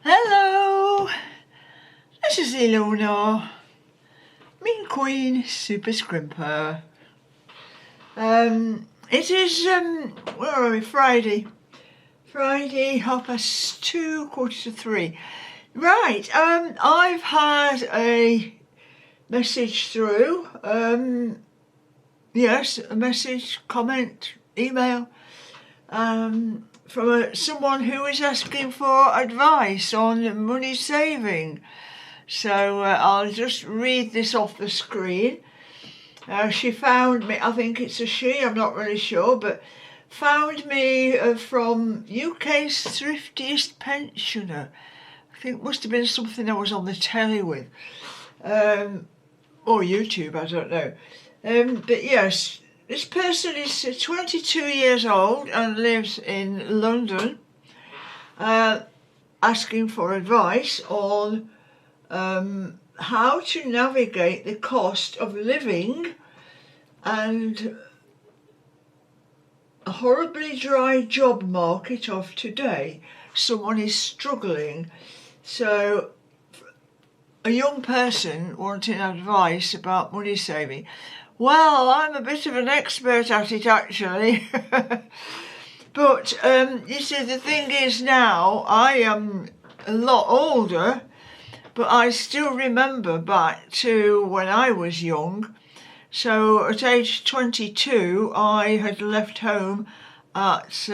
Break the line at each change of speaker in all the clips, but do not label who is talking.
Hello, this is Eleanor, Mean Queen Super Scrimper. It is, where are we, Friday, 2:30, 2:45. Right, I've had a message through, yes, a message, comment, email, from someone who is asking for advice on money saving. So I'll just read this off the screen. She found me, I think it's a she, I'm not really sure, but found me from UK's Thriftiest Pensioner. I think it must have been something I was on the telly with, or YouTube, I don't know. But yes, this person is 22 years old and lives in London, asking for advice on how to navigate the cost of living and a horribly dry job market of today. Someone is struggling. So a young person wanting advice about money saving. Well, I'm a bit of an expert at it actually. But you see, the thing is now, I am a lot older, but I still remember back to when I was young. So at age 22, I had left home at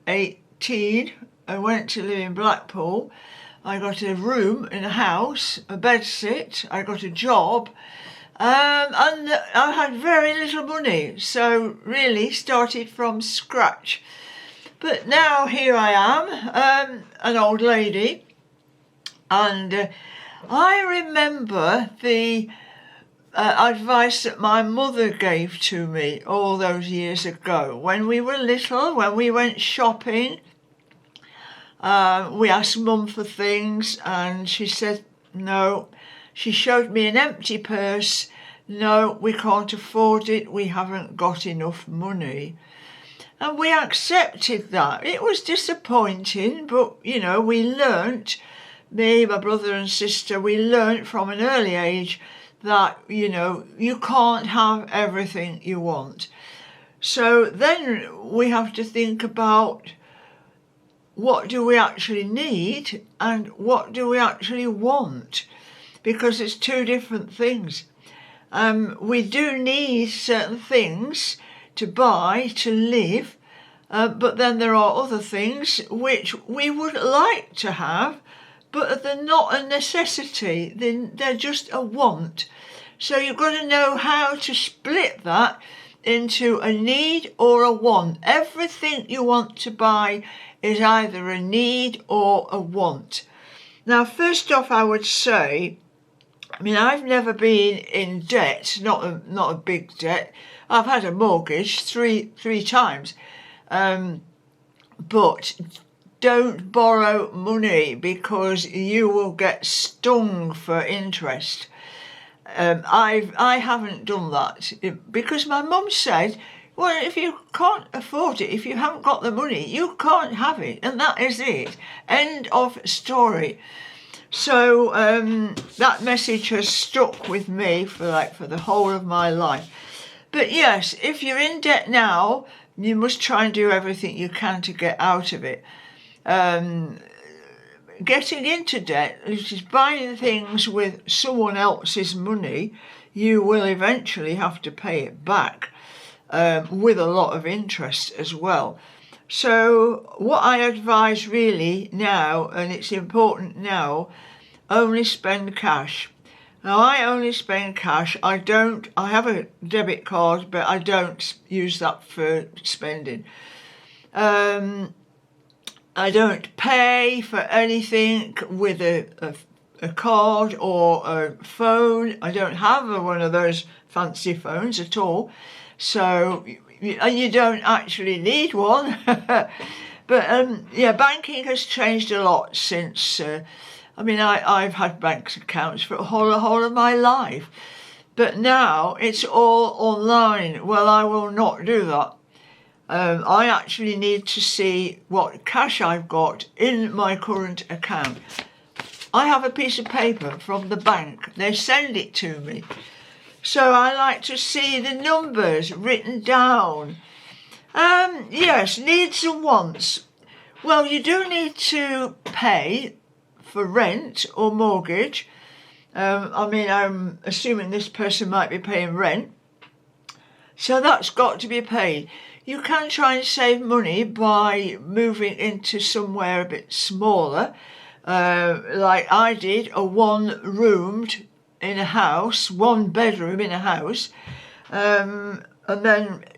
18. I went to live in Blackpool. I got a room in a house, a bedsit, I got a job, and I had very little money, so really started from scratch. But now here I am, an old lady, and I remember the advice that my mother gave to me all those years ago. When we were little, when we went shopping, we asked Mum for things and she said no. She showed me an empty purse. No, we can't afford it. We haven't got enough money. And we accepted that. It was disappointing, but you know, we learnt, me, my brother and sister, we learnt from an early age that, you know, you can't have everything you want. So then we have to think about what do we actually need and what do we actually want, because it's two different things. We do need certain things to buy, to live, but then there are other things which we would like to have, but they're not a necessity, they're just a want. So you've got to know how to split that into a need or a want. Everything you want to buy is either a need or a want. Now, first off, I would say, I mean, I've never been in debt, not a big debt. I've had a mortgage three times, but don't borrow money because you will get stung for interest. I haven't done that because my mum said, well, if you can't afford it, if you haven't got the money, you can't have it, and that is it. End of story. So that message has stuck with me for the whole of my life. But yes, if you're in debt now, you must try and do everything you can to get out of it. Getting into debt, which is buying things with someone else's money, you will eventually have to pay it back with a lot of interest as well. So what I advise really now, and it's important now, only spend cash. Now I only spend cash. I have a debit card, but I don't use that for spending. I don't pay for anything with a card or a phone. I don't have one of those fancy phones at all. So, and you don't actually need one. But yeah, banking has changed a lot since, I mean, I've had bank accounts for the whole of my life. But now it's all online. Well, I will not do that. I actually need to see what cash I've got in my current account. I have a piece of paper from the bank. They send it to me. So I like to see the numbers written down. Yes, needs and wants. Well, you do need to pay for rent or mortgage. I'm assuming this person might be paying rent. So that's got to be paid. You can try and save money by moving into somewhere a bit smaller. Like I did, a one-roomed in a house, one bedroom in a house. But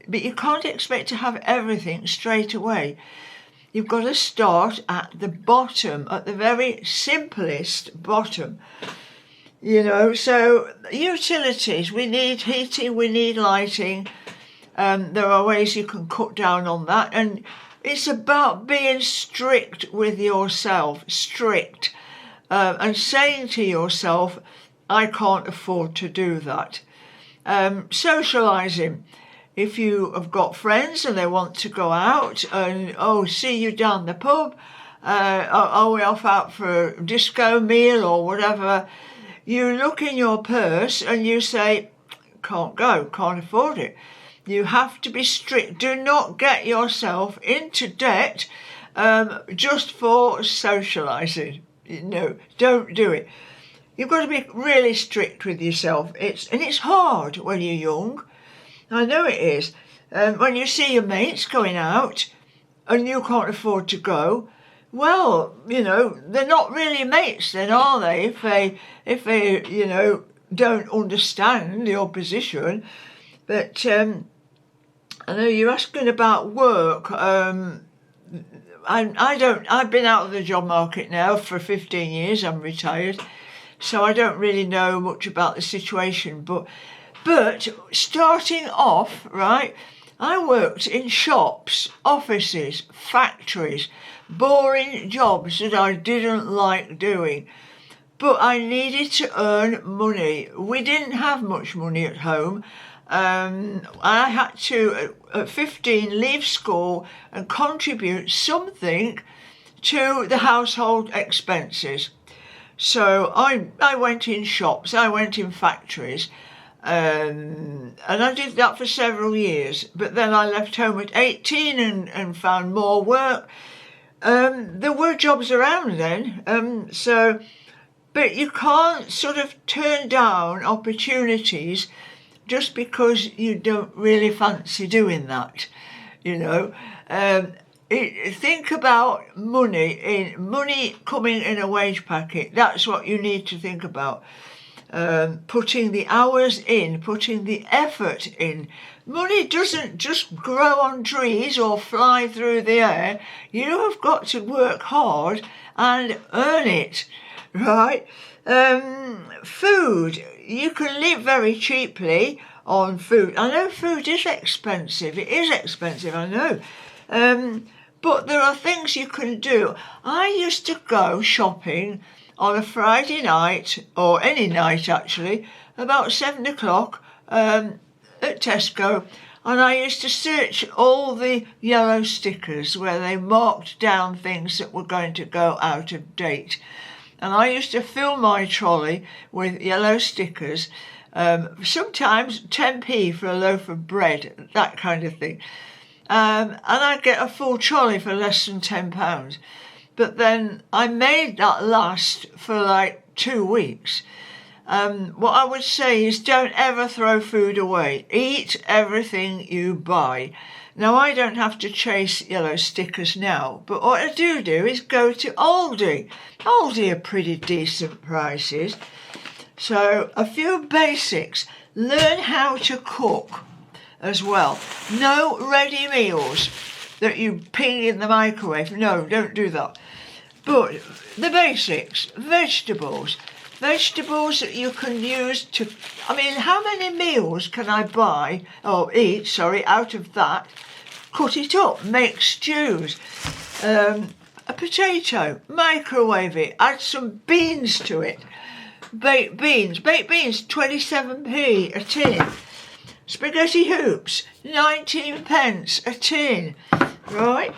you can't expect to have everything straight away. You've got to start at the bottom, at the very simplest bottom. So utilities, we need heating, we need lighting. There are ways you can cut down on that. And it's about being strict with yourself, and saying to yourself, I can't afford to do that. Socialising. If you have got friends and they want to go out and, see you down the pub, are we off out for a disco meal or whatever, you look in your purse and you say, can't go, can't afford it. You have to be strict. Do not get yourself into debt just for socialising. No, don't do it. You've got to be really strict with yourself. It's hard when you're young. I know it is. When you see your mates going out and you can't afford to go, well, they're not really mates then, are they? If they don't understand your position. But I know you're asking about work. I've been out of the job market now for 15 years. I'm retired, so I don't really know much about the situation. But starting off, right, I worked in shops, offices, factories, boring jobs that I didn't like doing. But I needed to earn money. We didn't have much money at home. I had to, at 15, leave school and contribute something to the household expenses. So I went in shops, I went in factories, and I did that for several years. But then I left home at 18 and found more work. There were jobs around then, but you can't sort of turn down opportunities just because you don't really fancy doing that, Think about money coming in a wage packet. That's what you need to think about. Putting the hours in, putting the effort in. Money doesn't just grow on trees or fly through the air. You have got to work hard and earn it, right? Food. You can live very cheaply on food. I know food is expensive. It is expensive, I know. But there are things you can do. I used to go shopping on a Friday night, or any night actually, about 7 o'clock at Tesco, and I used to search all the yellow stickers where they marked down things that were going to go out of date. And I used to fill my trolley with yellow stickers, sometimes 10p for a loaf of bread, that kind of thing. And I'd get a full trolley for less than £10. But then I made that last for like 2 weeks. What I would say is don't ever throw food away. Eat everything you buy. Now, I don't have to chase yellow stickers now, but what I do is go to Aldi. Aldi are pretty decent prices. So a few basics. Learn how to cook as well. No ready meals that you ping in the microwave. No, don't do that. But the basics, vegetables that you can use to, how many meals can I eat out of that? Cut it up, make stews. A potato, microwave it, add some beans to it. Baked beans, 27p a tin. Spaghetti hoops, 19p a tin. Right?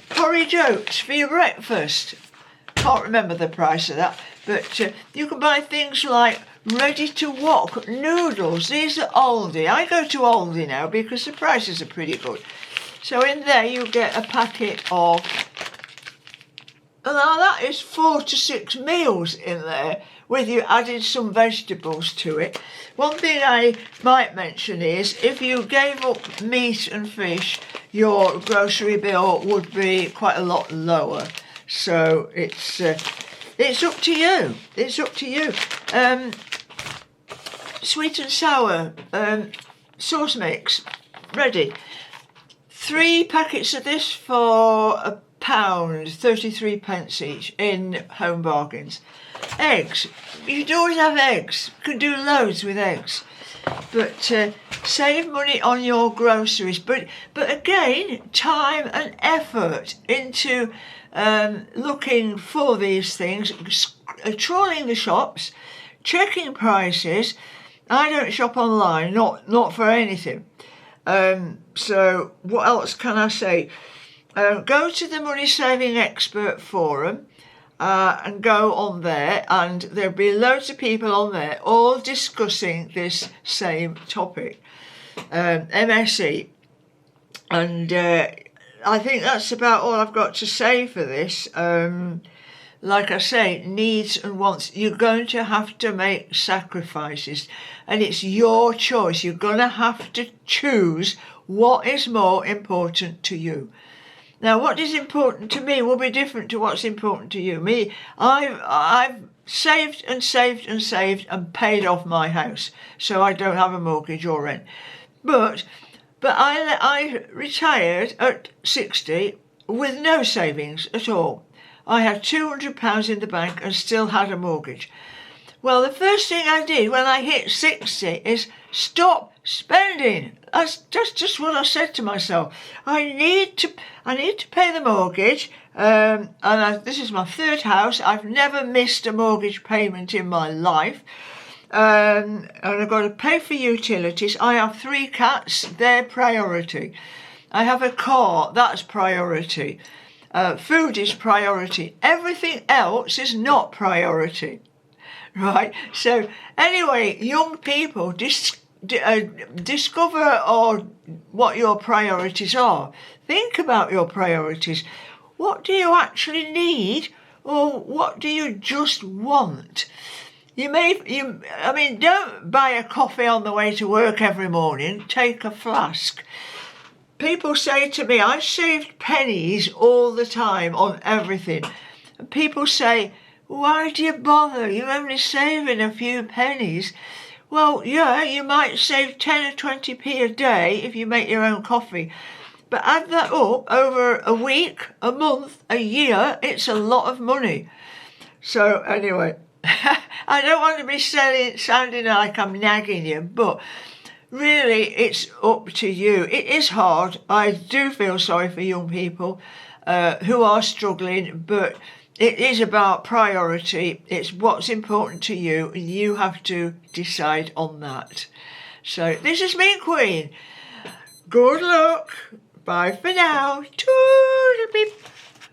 Porridge oats for your breakfast. can't remember the price of that, but you can buy things like ready-to-wok noodles. These are Aldi. I go to Aldi now because the prices are pretty good. So in there you get a packet of, and now that is 4 to 6 meals in there, with you adding some vegetables to it. One thing I might mention is if you gave up meat and fish, your grocery bill would be quite a lot lower. So it's up to you. It's up to you. Sweet and sour sauce mix ready. 3 packets of this for £1, 33 pence each in Home Bargains. Eggs. You should always have eggs. You can do loads with eggs. But save money on your groceries. But again, time and effort into looking for these things, trawling the shops, checking prices. I don't shop online, not for anything. So what else can I say? Go to the Money Saving Expert Forum and go on there, and there'll be loads of people on there all discussing this same topic, MSE. And I think that's about all I've got to say for this. Like I say, needs and wants. You're going to have to make sacrifices, and it's your choice. You're going to have to choose what is more important to you. Now, what is important to me will be different to what's important to you. I've saved and saved and saved and paid off my house, so I don't have a mortgage or rent. But I retired at 60 with no savings at all. I had £200 in the bank and still had a mortgage. Well, the first thing I did when I hit 60 is stop spending. That's just what I said to myself. I need to pay the mortgage. This is my 3rd house. I've never missed a mortgage payment in my life. And I've got to pay for utilities. I have 3 cats. They're priority. I have a car. That's priority. Food is priority. Everything else is not priority. Right? So anyway, young people, discover what your priorities are. Think about your priorities. What do you actually need, or what do you just want? Don't buy a coffee on the way to work every morning. Take a flask. People say to me, I saved pennies all the time on everything. And people say, why do you bother? You're only saving a few pennies. Well, yeah, you might save 10 or 20p a day if you make your own coffee. But add that up over a week, a month, a year, it's a lot of money. So anyway, I don't want to be sounding like I'm nagging you, but really it's up to you. It is hard. I do feel sorry for young people who are struggling, but it is about priority. It's what's important to you, and you have to decide on that. So this has been Queen. Good luck. Bye for now. Toodle beep.